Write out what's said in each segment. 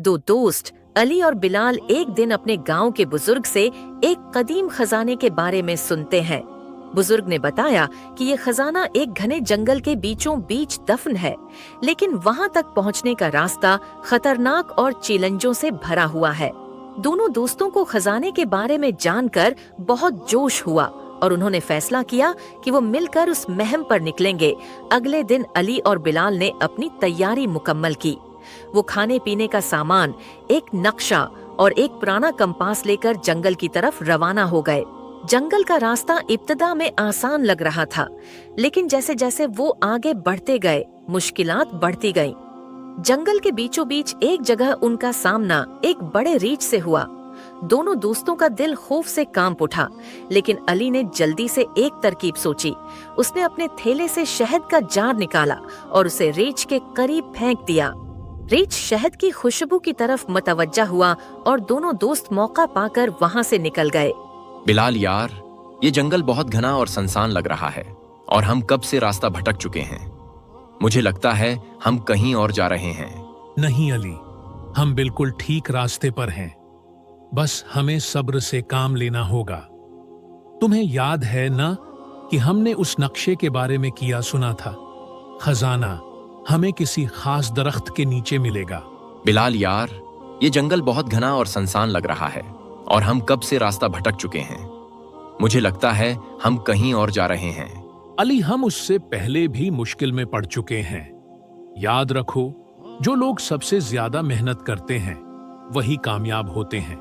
दो दोस्त अली और बिलाल एक दिन अपने गांव के बुजुर्ग से एक कदीम खजाने के बारे में सुनते हैं। बुजुर्ग ने बताया कि ये खजाना एक घने जंगल के बीचों बीच दफन है, लेकिन वहां तक पहुंचने का रास्ता खतरनाक और चैलेंजों से भरा हुआ है। दोनों दोस्तों को खजाने के बारे में जानकर बहुत जोश हुआ और उन्होंने फैसला किया कि वो मिलकर उस मुहिम पर निकलेंगे। अगले दिन अली और बिलाल ने अपनी तैयारी मुकम्मल की। वो खाने पीने का सामान, एक नक्शा और एक पुराना कंपास लेकर जंगल की तरफ रवाना हो गए। जंगल का रास्ता इब्तिदा में आसान लग रहा था, लेकिन जैसे जैसे वो आगे बढ़ते गए मुश्किलात बढ़ती गईं। जंगल के बीचों बीच एक जगह उनका सामना एक बड़े रीछ से हुआ। दोनों दोस्तों का दिल खौफ से कांप उठा, लेकिन अली ने जल्दी से एक तरकीब सोची। उसने अपने थैले से शहद का जार निकाला और उसे रीछ के करीब फेंक दिया। रीछ शहद की खुशबू की तरफ मतवज्जा हुआ और दोनों दोस्त मौका पाकर वहां से निकल गए। बिलाल यार, ये जंगल बहुत घना और सुनसान लग रहा है और हम कब से रास्ता भटक चुके हैं। मुझे लगता है हम कहीं और जा रहे हैं। नहीं अली, हम बिल्कुल ठीक रास्ते पर हैं। बस हमें सब्र से काम लेना होगा। तुम्हें याद है ना कि हमने उस नक्शे के बारे में किया सुना था? खजाना हमें किसी खास दरख्त के नीचे मिलेगा। बिलाल यार, ये जंगल बहुत घना और सुनसान लग रहा है और हम कब से रास्ता भटक चुके हैं। मुझे लगता है हम कहीं और जा रहे हैं। अली, हम उससे पहले भी मुश्किल में पड़ चुके हैं। याद रखो, जो लोग सबसे ज्यादा मेहनत करते हैं वही कामयाब होते हैं।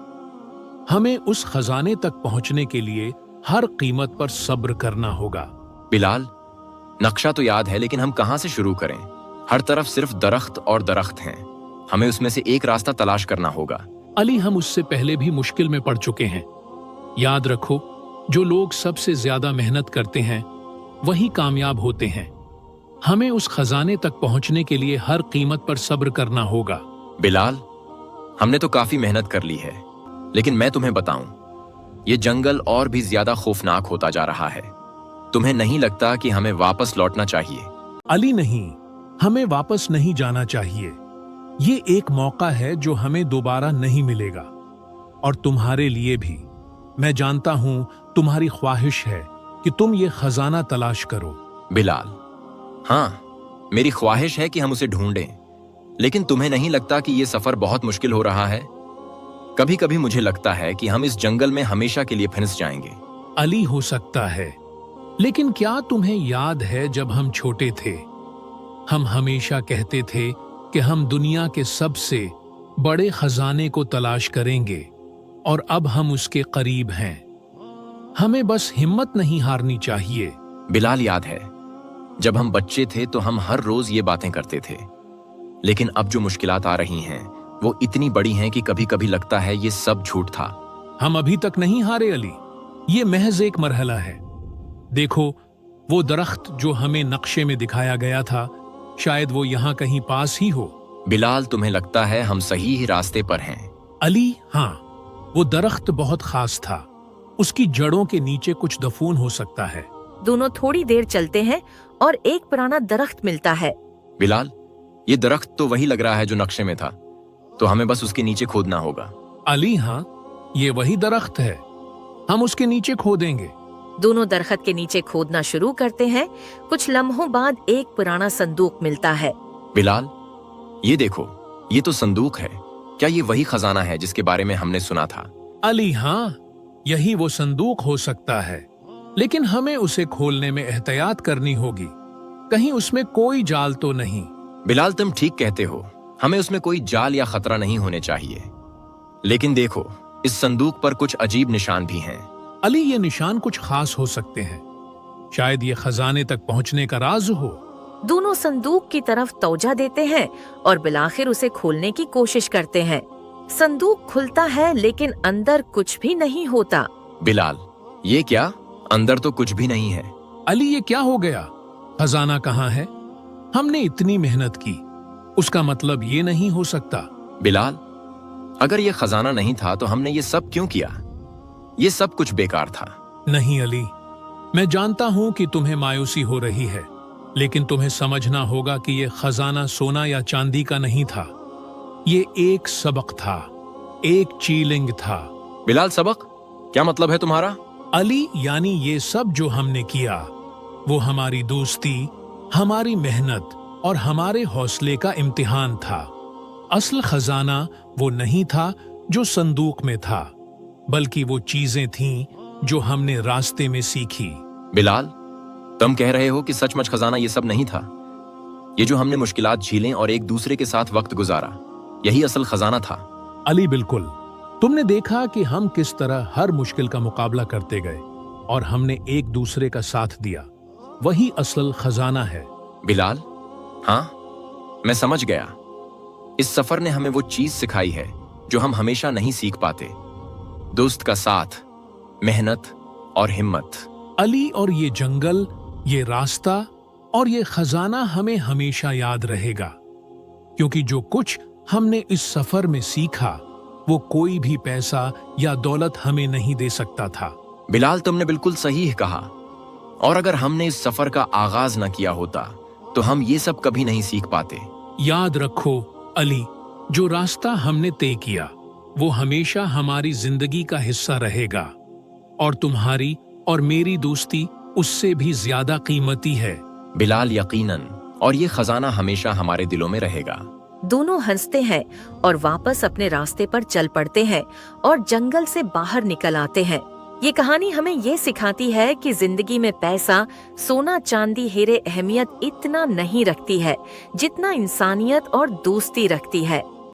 हमें उस खजाने तक पहुंचने के लिए हर कीमत पर सब्र करना होगा। बिलाल, नक्शा तो याद है, लेकिन हम कहां से शुरू करें? हर तरफ सिर्फ दरख्त और दरख्त हैं। हमें उसमें से एक रास्ता तलाश करना होगा। अली, हम उससे पहले भी मुश्किल में पड़ चुके हैं। याद रखो, जो लोग सबसे ज्यादा मेहनत करते हैं वही कामयाब होते हैं। हमें उस खजाने तक पहुंचने के लिए हर कीमत पर सब्र करना होगा। बिलाल, हमने तो काफी मेहनत कर ली है, लेकिन मैं तुम्हें बताऊं, ये जंगल और भी ज्यादा खौफनाक होता जा रहा है। तुम्हें नहीं लगता कि हमें वापस लौटना चाहिए? अली नहीं, हमें वापस नहीं जाना चाहिए। ये एक मौका है जो हमें दोबारा नहीं मिलेगा, और तुम्हारे लिए भी। मैं जानता हूं तुम्हारी ख्वाहिश है कि तुम ये खजाना तलाश करो। बिलाल, हाँ, मेरी ख्वाहिश है कि हम उसे ढूंढें, लेकिन तुम्हें नहीं लगता कि ये सफर बहुत मुश्किल हो रहा है? कभी कभी मुझे लगता है कि हम इस जंगल में हमेशा के लिए फंस जाएंगे। अली, हो सकता है, लेकिन क्या तुम्हें याद है जब हम छोटे थे, हम हमेशा कहते थे कि हम दुनिया के सबसे बड़े खजाने को तलाश करेंगे, और अब हम उसके करीब हैं। हमें बस हिम्मत नहीं हारनी चाहिए। बिलाल, याद है जब हम बच्चे थे तो हम हर रोज ये बातें करते थे, लेकिन अब जो मुश्किलात आ रही हैं वो इतनी बड़ी हैं कि कभी कभी लगता है ये सब झूठ था। हम अभी तक नहीं हारे अली, ये महज एक मरहला है। देखो, वो दरख्त जो हमें नक्शे में दिखाया गया था, शायद वो यहाँ कहीं पास ही हो। बिलाल, तुम्हें लगता है हम सही ही रास्ते पर हैं? अली, हाँ, वो दरख्त बहुत खास था। उसकी जड़ों के नीचे कुछ दफून हो सकता है। दोनों थोड़ी देर चलते हैं और एक पुराना दरख्त मिलता है। बिलाल, ये दरख्त तो वही लग रहा है जो नक्शे में था, तो हमें बस उसके नीचे खोदना होगा। अली, हाँ, ये वही दरख्त है, हम उसके नीचे खोदेंगे। दोनों दरख्त के नीचे खोदना शुरू करते हैं। कुछ लम्हों बाद एक पुराना संदूक मिलता है। बिलाल, ये देखो, ये तो संदूक है। क्या ये वही खजाना है जिसके बारे में हमने सुना था? अली, हाँ, यही वो संदूक हो सकता है, लेकिन हमें उसे खोलने में एहतियात करनी होगी। कहीं उसमें कोई जाल तो नहीं? बिलाल, तुम ठीक कहते हो, हमें उसमें कोई जाल या खतरा नहीं होने चाहिए। लेकिन देखो, इस संदूक पर कुछ अजीब निशान भी हैं। अली, ये निशान कुछ खास हो सकते हैं। शायद ये खजाने तक पहुंचने का राज हो। दोनों संदूक की तरफ तवज्जो देते हैं और बिलाखिर उसे खोलने की कोशिश करते हैं। संदूक खुलता है, लेकिन अंदर कुछ भी नहीं होता। बिलाल, ये क्या? अंदर तो कुछ भी नहीं है। अली, ये क्या हो गया? खजाना कहाँ है? हमने इतनी मेहनत की, उसका मतलब ये नहीं हो सकता। बिलाल, अगर ये खजाना नहीं था तो हमने ये सब क्यों किया? ये सब कुछ बेकार था। नहीं अली, मैं जानता हूं कि तुम्हें मायूसी हो रही है, लेकिन तुम्हें समझना होगा कि ये खजाना सोना या चांदी का नहीं था। ये एक सबक था, एक चीलिंग था। बिलाल, सबक क्या मतलब है तुम्हारा? अली, यानी ये सब जो हमने किया वो हमारी दोस्ती, हमारी मेहनत और हमारे हौसले का इम्तिहान था। असल खजाना वो नहीं था जो संदूक में था, बल्कि वो चीजें थीं जो हमने रास्ते में सीखी। बिलाल, तुम कह रहे हो कि सचमुच खजाना ये सब नहीं था? ये जो हमने मुश्किलात झीलें और एक दूसरे के साथ वक्त गुजारा, यही असल खजाना था? अली, बिल्कुल। तुमने देखा कि हम किस तरह हर मुश्किल का मुकाबला करते गए और हमने एक दूसरे का साथ दिया। वही असल खजाना है। बिलाल, हाँ, मैं समझ गया। इस सफर ने हमें वो चीज सिखाई है जो हम हमेशा नहीं सीख पाते, दोस्त का साथ, मेहनत और हिम्मत। अली, और ये जंगल, ये रास्ता और ये खजाना हमें हमेशा याद रहेगा, क्योंकि जो कुछ हमने इस सफर में सीखा वो कोई भी पैसा या दौलत हमें नहीं दे सकता था। बिलाल, तुमने बिल्कुल सही कहा। और अगर हमने इस सफर का आगाज न किया होता तो हम ये सब कभी नहीं सीख पाते। याद रखो अली, जो रास्ता हमने तय किया वो हमेशा हमारी जिंदगी का हिस्सा रहेगा, और तुम्हारी और मेरी दोस्ती उससे भी ज्यादा कीमती है। बिलाल, यकीनन, और ये खजाना हमेशा हमारे दिलों में रहेगा। दोनों हंसते हैं और वापस अपने रास्ते पर चल पड़ते हैं और जंगल से बाहर निकल आते हैं। ये कहानी हमें ये सिखाती है कि जिंदगी में पैसा, सोना, चांदी, हीरे अहमियत इतना नहीं रखती है जितना इंसानियत और दोस्ती रखती है।